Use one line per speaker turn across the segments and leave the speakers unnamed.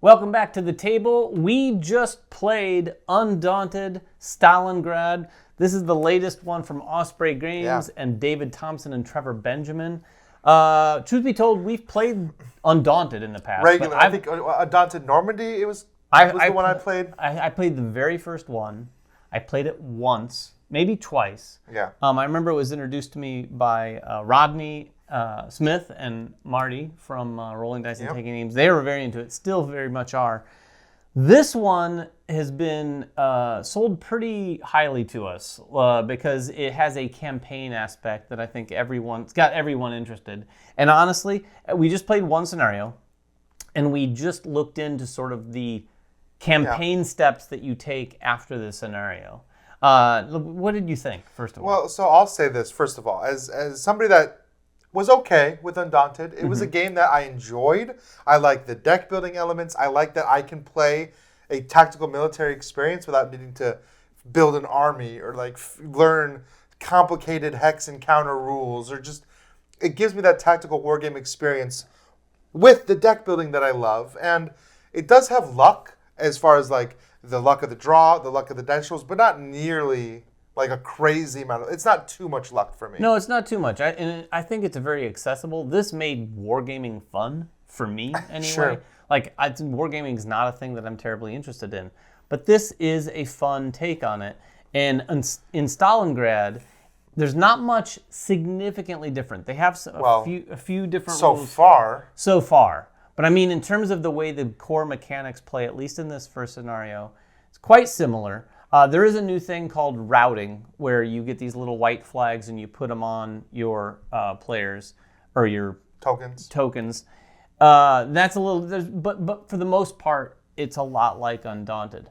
Welcome back to the table. We just played Undaunted, Stalingrad. This is the latest one from Osprey Games and David Thompson and Trevor Benjamin. Truth be told, we've played Undaunted in the past.
Regular. I think Undaunted Normandy, was the one I played.
I played the very first one. I played it once, maybe twice.
Yeah.
I remember it was introduced to me by Rodney Smith and Marty from Rolling Dice and Taking Names. They were very into it, still very much are. This one has been sold pretty highly to us because it has a campaign aspect that I think it's got everyone interested. And honestly, we just played one scenario, and we just looked into sort of the campaign steps that you take after the scenario. What did you think, first of all?
Well, so I'll say this, first of all. As somebody that was okay with Undaunted, it was a game that I enjoyed. I like the deck building elements. I like that I can play a tactical military experience without needing to build an army or learn complicated hex and counter rules, or just it gives me that tactical wargame experience with the deck building that I love. And it does have luck as far as the luck of the draw, the luck of the dice rolls, but not nearly a crazy amount. It's not too much luck for me.
No, it's not too much. I think it's very accessible. This made wargaming fun for me anyway.
Sure.
Wargaming is not a thing that I'm terribly interested in, but this is a fun take on it. And in Stalingrad, there's not much significantly different. They have a few different rules so far. But I mean, in terms of the way the core mechanics play, at least in this first scenario, it's quite similar. There is a new thing called routing, where you get these little white flags and you put them on your players or your tokens. That's a little, but for the most part, it's a lot like Undaunted.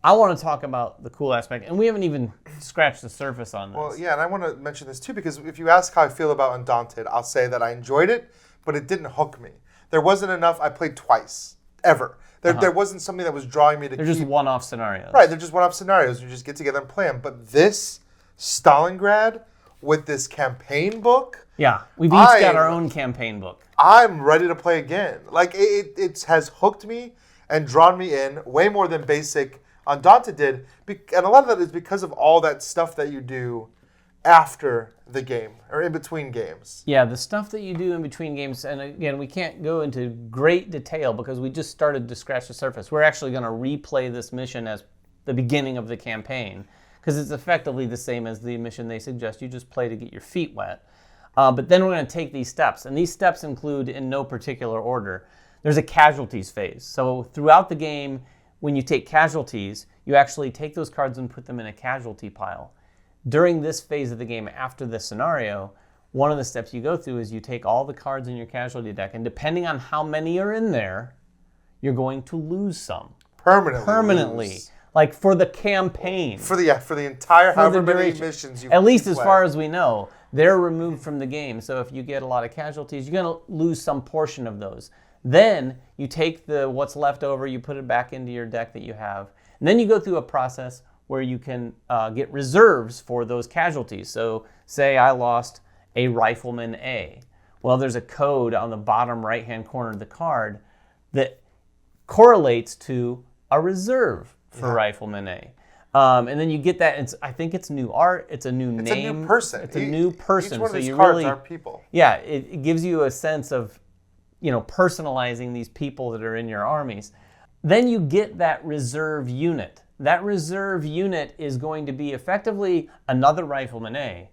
I want to talk about the cool aspect, and we haven't even scratched the surface on this.
Well, yeah, and I want to mention this too, because if you ask how I feel about Undaunted, I'll say that I enjoyed it, but it didn't hook me. There wasn't enough. I played twice, ever. There wasn't something that was drawing me to
They're just one-off scenarios.
Right, they're just one-off scenarios. You just get together and play them. But this Stalingrad with this campaign book...
Yeah, we've each got our own campaign book.
I'm ready to play again. It has hooked me and drawn me in way more than basic Undaunted did. And a lot of that is because of all that stuff that you do after the game, or in between games.
Yeah, the stuff that you do in between games, and again, we can't go into great detail because we just started to scratch the surface. We're actually going to replay this mission as the beginning of the campaign, because it's effectively the same as the mission they suggest you just play to get your feet wet. But then we're going to take these steps, and these steps include, in no particular order, there's a casualties phase. So throughout the game, when you take casualties, you actually take those cards and put them in a casualty pile. During this phase of the game, after the scenario, one of the steps you go through is you take all the cards in your casualty deck, and depending on how many are in there, you're going to lose some. Permanently.
Lose.
Like for the campaign.
For the entire however many missions you
At least as far as we know, they're removed from the game. So if you get a lot of casualties, you're going to lose some portion of those. Then you take what's left over, you put it back into your deck that you have, and then you go through a process where you can get reserves for those casualties. So say I lost a Rifleman A. Well, there's a code on the bottom right-hand corner of the card that correlates to a reserve for Rifleman A. And then you get that. I think it's new art. It's a new name.
It's a new person.
It's a new person.
Each one of these
you
cards
really
are people.
Yeah, it gives you a sense of, personalizing these people that are in your armies. Then you get that reserve unit. That reserve unit is going to be effectively another Rifleman A,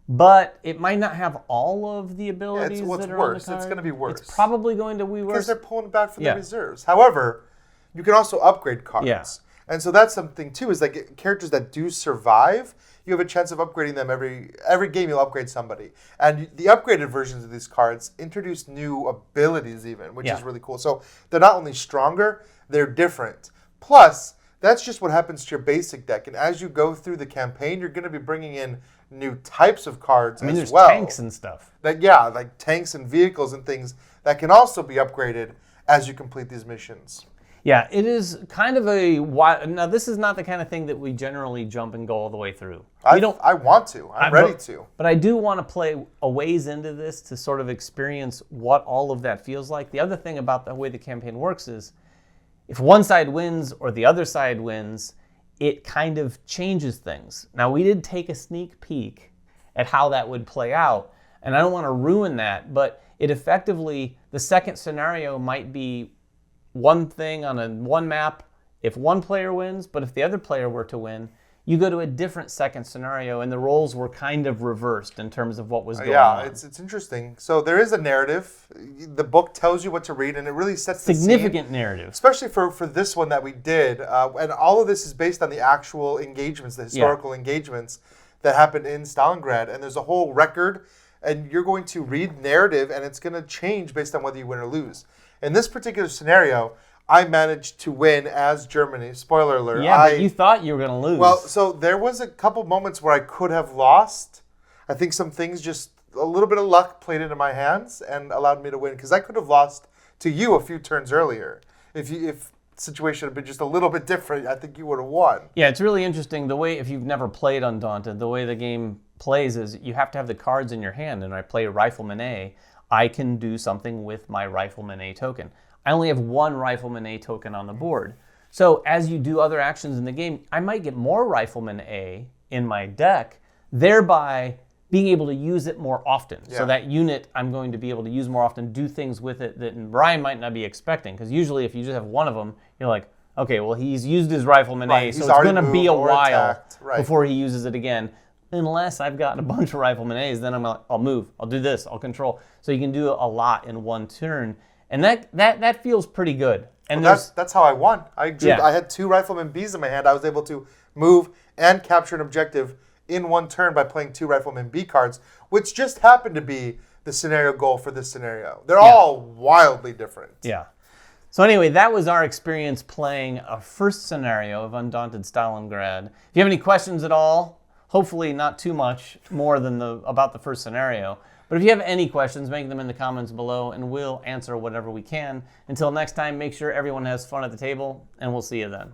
but it might not have all of the abilities that are on the card.
It's going to be worse.
It's probably going to be worse.
Because they're pulling back from the reserves. However, you can also upgrade cards.
Yeah.
And so that's something too, is characters that do survive, you have a chance of upgrading them every game. You'll upgrade somebody. And the upgraded versions of these cards introduce new abilities even, which is really cool. So they're not only stronger, they're different. Plus, that's just what happens to your basic deck. And as you go through the campaign, you're going to be bringing in new types of cards as well.
There's tanks and stuff.
Like tanks and vehicles and things that can also be upgraded as you complete these missions.
Yeah, it is kind of now this is not the kind of thing that we generally jump and go all the way through.
I want to. I'm ready to.
But I do want to play a ways into this to sort of experience what all of that feels like. The other thing about the way the campaign works is if one side wins or the other side wins, it kind of changes things. Now, we did take a sneak peek at how that would play out, and I don't want to ruin that, but it effectively, the second scenario might be one thing on one map if one player wins, but if the other player were to win, you go to a different second scenario, and the roles were kind of reversed in terms of what was going on.
Yeah, it's interesting. So there is a narrative. The book tells you what to read, and it really sets the
Significant
scene,
narrative.
especially for this one that we did. And all of this is based on the actual engagements, the historical engagements that happened in Stalingrad. And there's a whole record, and you're going to read narrative, and it's going to change based on whether you win or lose. In this particular scenario, I managed to win as Germany. Spoiler alert.
Yeah, but you thought you were going to lose.
Well, so there was a couple moments where I could have lost. I think some things, just a little bit of luck played into my hands and allowed me to win, because I could have lost to you a few turns earlier. If the situation had been just a little bit different, I think you would have won.
Yeah, it's really interesting the way, if you've never played Undaunted, the way the game plays is you have to have the cards in your hand, and I play Rifleman A. I can do something with my Rifleman A token. I only have one Rifleman A token on the board. So as you do other actions in the game, I might get more Rifleman A in my deck, thereby being able to use it more often.
Yeah.
So that unit I'm going to be able to use more often, do things with it that Brian might not be expecting. Because usually if you just have one of them, you're like, okay, well, he's used his Rifleman A, so it's going to be a while before he uses it again. Unless I've gotten a bunch of Rifleman A's, then I'm like, I'll move, I'll do this, I'll control. So you can do a lot in one turn. And that feels pretty good. And
well, that's how I won. I had 2 Rifleman Bs in my hand. I was able to move and capture an objective in one turn by playing 2 Rifleman B cards, which just happened to be the scenario goal for this scenario. They're all wildly different.
Yeah. So anyway, that was our experience playing a first scenario of Undaunted Stalingrad. If you have any questions at all, hopefully not too much more than about the first scenario. But if you have any questions, make them in the comments below, and we'll answer whatever we can. Until next time, make sure everyone has fun at the table, and we'll see you then.